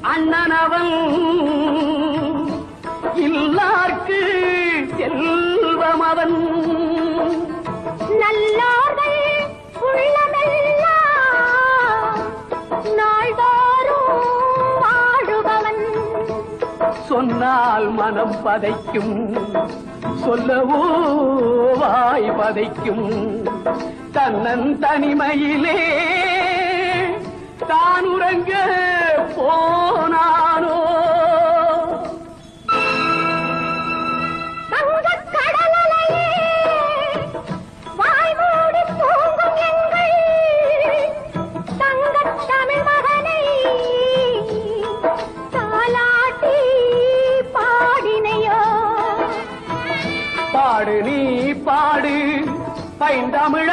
அண்ணனவன் இல்லார்க்கு செல்வம் அவன். நல்லார்கள் உள்ளமெல்லாம் நாள்தோறும் வாழுபவன். சொன்னால் மனம் பதைக்கும், சொல்லவோ வாய் பதைக்கும். தன்னன் தனிமையிலே தான் உறங்க போனானோ. பாடு நீ பாடு பைந்தமிழ